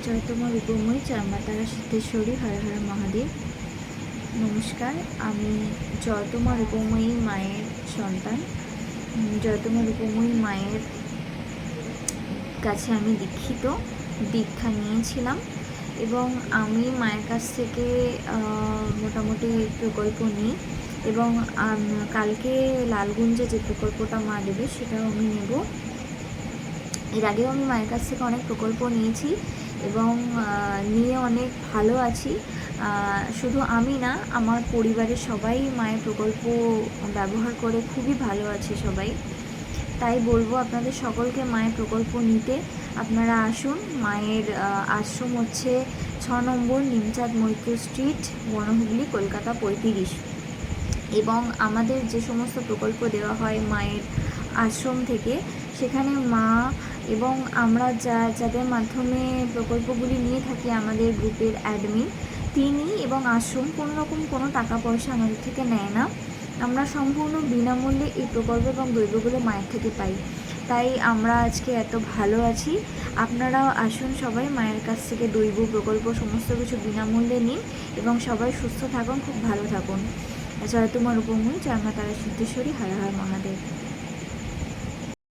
জয় তোমার রূপময়ী জয় মা তারা সিদ্ধেশ্বরী, হর হর মহাদেব। নমস্কার, আমি জয় তোমার রূপময়ী মায়ের সন্তান। জয় তোমার রূপময়ী মায়ের কাছে আমি দীক্ষা নিয়েছিলাম এবং আমি মায়ের কাছ থেকে মোটামুটি প্রকল্প নিই এবং কালকে লালগঞ্জে যে প্রকল্পটা মা দেবে সেটাও আমি নেব। এর আগেও আমি মায়ের কাছ থেকে অনেক প্রকল্প নিয়েছি এবং নিয়ে অনেক ভালো আছি। শুধু আমি না, আমার পরিবারের সবাই মায়ের প্রকল্প ব্যবহার করে খুবই ভালো আছে সবাই। তাই বলবো আপনাদের সকলকে মায়ের প্রকল্প নিতে। আপনারা আসুন। মায়ের আশ্রম হচ্ছে 6 নম্বর নিমচাঁদ মৈত্র স্ট্রিট, বনহুগলি, কলকাতা 35। এবং আমাদের যে সমস্ত প্রকল্প দেওয়া হয় মায়ের আশ্রম থেকে, সেখানে মা এবং আমরা যাদের মাধ্যমে প্রকল্পগুলি নিয়ে থাকি, আমাদের গ্রুপের অ্যাডমিন তিনি এবং আশ্রম কোনো টাকা পয়সা আমাদের থেকে নেয় না। আমরা সম্পূর্ণ বিনামূল্যে এই প্রকল্প এবং দ্রব্যগুলো মায়ের থেকে পাই। তাই আমরা আজকে এত ভালো আছি। আপনারাও আসুন, সবাই মায়ের কাছ থেকে দৈব প্রকল্প সমস্ত কিছু বিনামূল্যে নিন এবং সবাই সুস্থ থাকুন, খুব ভালো থাকুন। জয় তোমার রূপময়ী জয় মা তারা সিদ্ধেশ্বরী, হর হর মহাদেব।